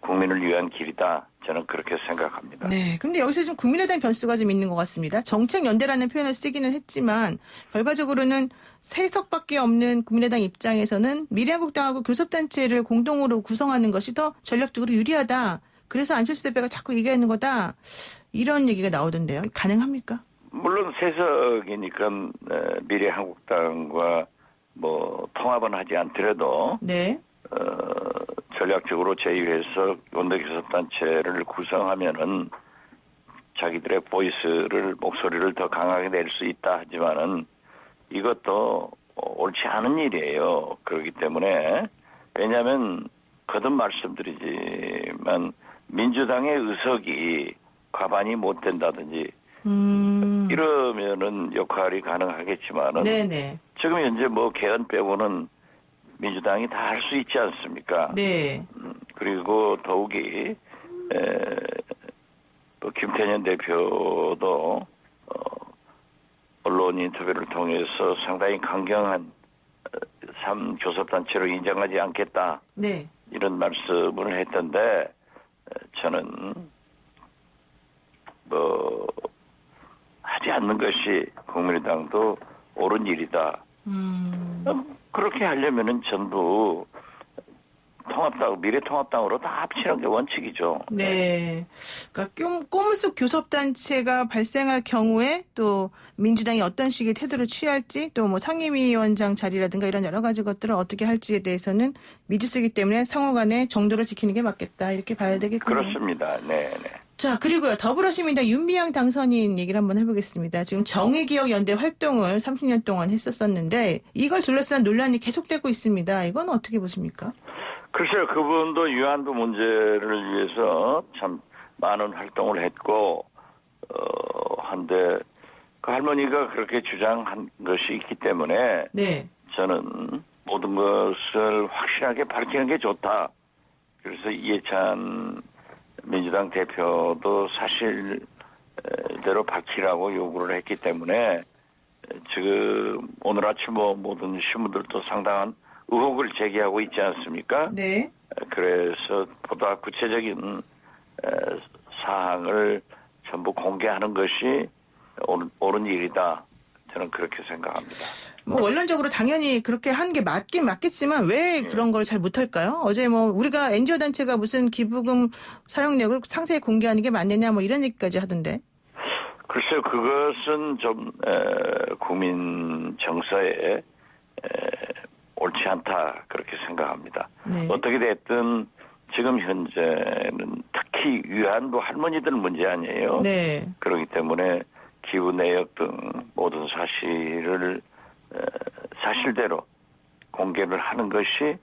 S7: 국민을 위한 길이다. 저는 그렇게 생각합니다.
S2: 네. 근데 여기서 좀 국민의당 변수가 좀 있는 것 같습니다. 정책연대라는 표현을 쓰기는 했지만 결과적으로는 3석밖에 없는 국민의당 입장에서는 미래한국당하고 교섭단체를 공동으로 구성하는 것이 더 전략적으로 유리하다. 그래서 안철수 대표가 자꾸 얘기하는 거다. 이런 얘기가 나오던데요. 가능합니까?
S7: 물론 3석이니까 미래한국당과 뭐 통합은 하지 않더라도
S2: 네.
S7: 전략적으로 제휴해서 원내교섭단체를 구성하면은 자기들의 목소리를 더 강하게 낼 수 있다 하지만은 이것도 옳지 않은 일이에요. 그렇기 때문에 왜냐하면 거듭 말씀드리지만 민주당의 의석이 과반이 못 된다든지 이러면은 역할이 가능하겠지만은
S2: 네네.
S7: 지금 현재 뭐 개헌 빼고는 민주당이 다 할 수 있지 않습니까?
S2: 네.
S7: 그리고 더욱이 또 김태년 대표도 언론 인터뷰를 통해서 상당히 강경한 3교섭단체로 인정하지 않겠다.
S2: 네.
S7: 이런 말씀을 했던데 저는 뭐 하지 않는 것이 국민의당도 옳은 일이다. 그렇게 하려면은 전부 통합당, 미래통합당으로 다 합치는 게 원칙이죠.
S2: 네. 그러니까 꼬물속 교섭단체가 발생할 경우에 또 민주당이 어떤 식의 태도를 취할지 또 뭐 상임위원장 자리라든가 이런 여러 가지 것들을 어떻게 할지에 대해서는 미지수이기 때문에 상호 간의 정도를 지키는 게 맞겠다. 이렇게 봐야 되겠군요.
S7: 그렇습니다. 네.
S2: 자, 그리고요. 더불어시민당 윤미향 당선인 얘기를 한번 해보겠습니다. 지금 정의기억연대 활동을 30년 동안 했었었는데 이걸 둘러싼 논란이 계속되고 있습니다. 이건 어떻게 보십니까?
S7: 글쎄요. 그분도 위안부 문제를 위해서 참 많은 활동을 했고 한데 그 할머니가 그렇게 주장한 것이 있기 때문에
S2: 네.
S7: 저는 모든 것을 확실하게 밝히는 게 좋다. 그래서 이해찬 민주당 대표도 사실대로 밝히라고 요구를 했기 때문에 지금 오늘 아침 모든 신문들도 상당한 의혹을 제기하고 있지 않습니까?
S2: 네.
S7: 그래서 보다 구체적인 사항을 전부 공개하는 것이 옳은 일이다. 저는 그렇게 생각합니다.
S2: 뭐 원론적으로 당연히 그렇게 하는 게 맞긴 맞겠지만 왜 그런 걸 잘 못할까요? 어제 뭐 우리가 NGO 단체가 무슨 기부금 사용 내역을 상세히 공개하는 게 맞느냐 뭐 이런 얘기까지 하던데.
S7: 글쎄요. 그것은 좀 국민 정서에 옳지 않다 그렇게 생각합니다.
S2: 네.
S7: 어떻게 됐든 지금 현재는 특히 위안부 할머니들 문제 아니에요.
S2: 네.
S7: 그렇기 때문에 기부 내역 등 모든 사실을 사실대로 공개를 하는 것이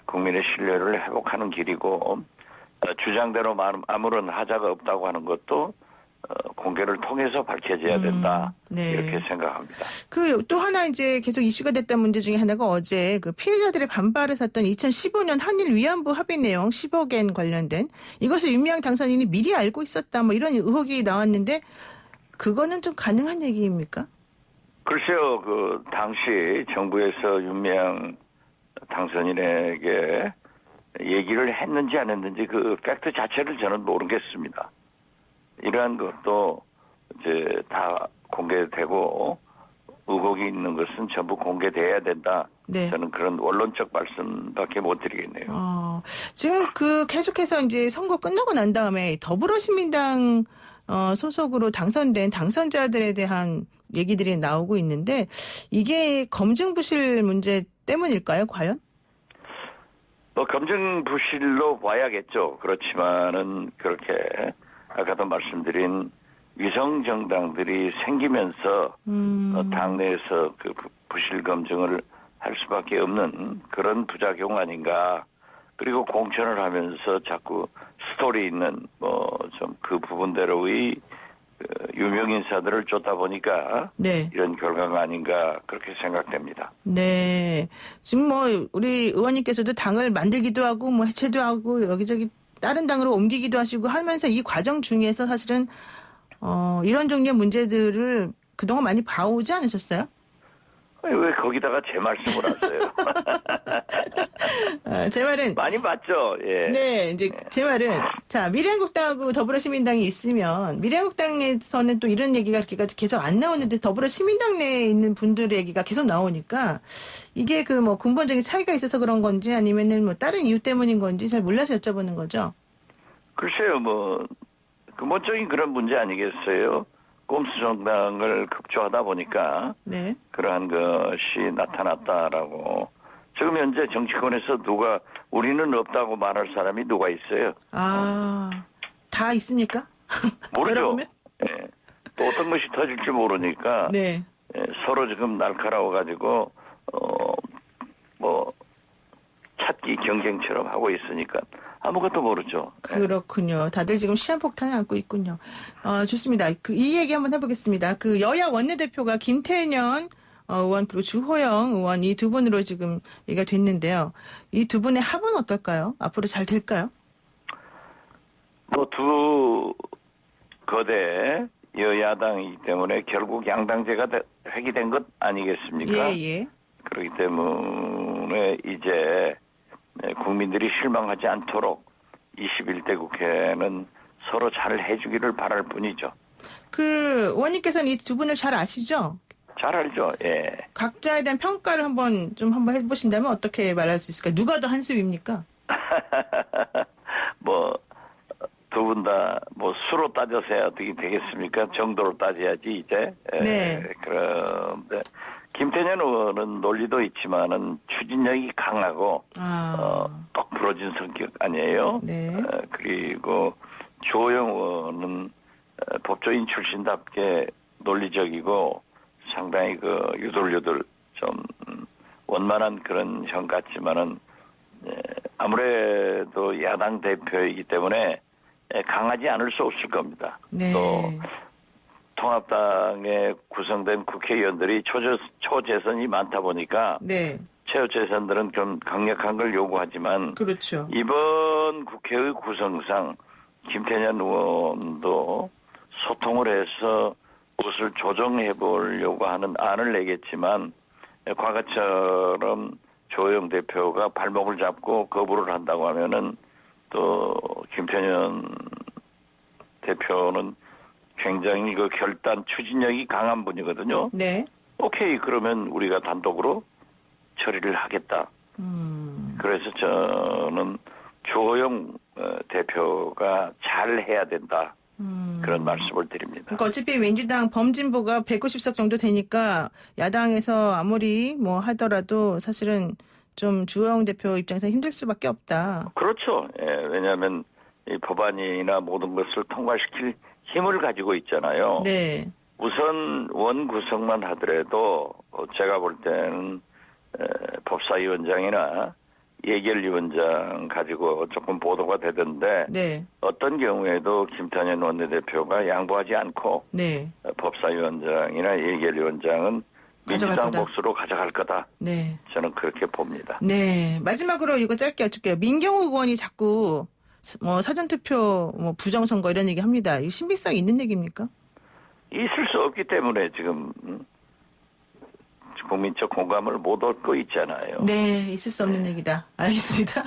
S7: 국민의 신뢰를 회복하는 길이고 주장대로 아무런 하자가 없다고 하는 것도 공개를 통해서 밝혀져야 된다.
S2: 네.
S7: 이렇게 생각합니다.
S2: 그 또 하나 이제 계속 이슈가 됐던 문제 중에 하나가 어제 그 피해자들의 반발을 샀던 2015년 한일 위안부 합의 내용 10억엔 관련된 이것을 윤미향 당선인이 미리 알고 있었다 뭐 이런 의혹이 나왔는데 그거는 좀 가능한 얘기입니까?
S7: 글쎄요. 그 당시 정부에서 윤미향 당선인에게 얘기를 했는지 안 했는지 그 팩트 자체를 저는 모르겠습니다. 이러한 것도 이제 다 공개되고 의혹이 있는 것은 전부 공개돼야 된다.
S2: 네.
S7: 저는 그런 원론적 말씀밖에 못 드리겠네요.
S2: 지금 그 계속해서 이제 선거 끝나고 난 다음에 더불어시민당 소속으로 당선된 당선자들에 대한 얘기들이 나오고 있는데 이게 검증 부실 문제 때문일까요, 과연?
S7: 뭐 검증 부실로 봐야겠죠. 그렇지만은 그렇게 아까도 말씀드린 위성 정당들이 생기면서 당내에서 그 부실 검증을 할 수밖에 없는 그런 부작용 아닌가. 그리고 공천을 하면서 자꾸 스토리 있는 뭐 좀 그 부분대로의 유명 인사들을 쫓다 보니까
S2: 네.
S7: 이런 결과가 아닌가 그렇게 생각됩니다.
S2: 네. 지금 뭐 우리 의원님께서도 당을 만들기도 하고 뭐 해체도 하고 여기저기 다른 당으로 옮기기도 하시고 하면서 이 과정 중에서 사실은 이런 종류의 문제들을 그동안 많이 봐오지 않으셨어요?
S7: 왜 거기다가 제 말씀을 하세요?
S2: 제 말은
S7: 많이 봤죠. 예.
S2: 네, 이제 제 말은 자 미래한국당하고 더불어시민당이 있으면 미래한국당에서는 또 이런 얘기가 그렇게까지 계속 안 나오는데 더불어시민당 내에 있는 분들의 얘기가 계속 나오니까 이게 그 뭐 근본적인 차이가 있어서 그런 건지 아니면은 뭐 다른 이유 때문인 건지 잘 몰라서 여쭤보는 거죠.
S7: 글쎄요, 뭐 근본적인 그런 문제 아니겠어요? 꼼수 정당을 급조하다 보니까
S2: 네.
S7: 그러한 것이 나타났다라고. 지금 현재 정치권에서 누가 우리는 없다고 말할 사람이 누가 있어요?
S2: 다 있습니까?
S7: 모르죠.
S2: 열어보면?
S7: 예. 또 어떤 것이 터질지 모르니까
S2: 네.
S7: 예, 서로 지금 날카로워 가지고 뭐 찾기 경쟁처럼 하고 있으니까 아무것도 모르죠.
S2: 그렇군요. 다들 지금 시한폭탄을 안고 있군요. 좋습니다. 이 얘기 한번 해보겠습니다. 여야 원내대표가 김태년 의원 그리고 주호영 의원 이 두 분으로 지금 얘기가 됐는데요. 이 두 분의 합은 어떨까요? 앞으로 잘 될까요?
S7: 뭐 두 거대 여야당이기 때문에 결국 양당제가 획의된 것 아니겠습니까?
S2: 예.
S7: 그렇기 때문에 이제 국민들이 실망하지 않도록 21대 국회는 서로 잘 해주기를 바랄 뿐이죠.
S2: 의원님께서는 이 두 분을 잘 아시죠?
S7: 잘 알죠. 예.
S2: 각자에 대한 평가를 한번 해보신다면 어떻게 말할 수 있을까요? 누가 더 한수위입니까?
S7: 뭐 두 분 다 뭐 수로 따져서야 어떻게 되겠습니까? 정도로 따져야지 이제.
S2: 네.
S7: 그런데 김태년 의원은 논리도 있지만은 추진력이 강하고 떡 부러진 성격 아니에요.
S2: 네.
S7: 그리고 조영 의원은 법조인 출신답게 논리적이고 상당히 유돌유돌 좀 원만한 그런 형 같지만은 아무래도 야당 대표이기 때문에 강하지 않을 수 없을 겁니다.
S2: 네.
S7: 또 통합당에 구성된 국회의원들이 초재선이 많다 보니까
S2: 네.
S7: 최고재선들은 좀 강력한 걸 요구하지만
S2: 그렇죠.
S7: 이번 국회의 구성상 김태년 의원도 소통을 해서 그것을 조정해 보려고 하는 안을 내겠지만 과거처럼 조영 대표가 발목을 잡고 거부를 한다고 하면은 또 김태년 대표는 굉장히 결단 추진력이 강한 분이거든요.
S2: 네.
S7: 오케이, 그러면 우리가 단독으로 처리를 하겠다. 그래서 저는 조영 대표가 잘 해야 된다. 그런 말씀을 드립니다.
S2: 그러니까 어차피 민주당 범진보가 150석 정도 되니까 야당에서 아무리 뭐 하더라도 사실은 좀 주호영 대표 입장에서 힘들 수밖에 없다.
S7: 그렇죠. 예, 왜냐하면 이 법안이나 모든 것을 통과시킬 힘을 가지고 있잖아요.
S2: 네.
S7: 우선 원 구성만 하더라도 제가 볼 때는 법사위원장이나 예결위원장 가지고 조금 보도가 되던데
S2: 네.
S7: 어떤 경우에도 김태년 원내대표가 양보하지 않고
S2: 네.
S7: 법사위원장이나 예결위원장은 민주당 몫으로 가져갈 거다.
S2: 네.
S7: 저는 그렇게 봅니다.
S2: 네. 마지막으로 이거 짧게 여쭐게요. 민경욱 의원이 자꾸 뭐 사전투표 뭐 부정선거 이런 얘기 합니다. 이 신빙성이 있는 얘기입니까?
S7: 있을 수 없기 때문에 지금 국민적 공감을 못 얻고 있잖아요.
S2: 네. 있을 수 없는 얘기다. 알겠습니다.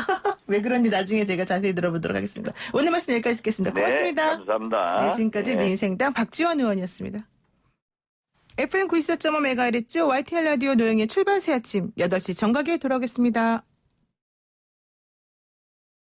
S2: 왜 그런지 나중에 제가 자세히 들어보도록 하겠습니다. 오늘 말씀 여기까지 듣겠습니다. 고맙습니다.
S7: 네, 감사합니다.
S2: 네, 지금까지 민생당 박지원 의원이었습니다. FM 94.5MHz YTN 라디오 노영의 출발 새 아침 8시 정각에 돌아오겠습니다.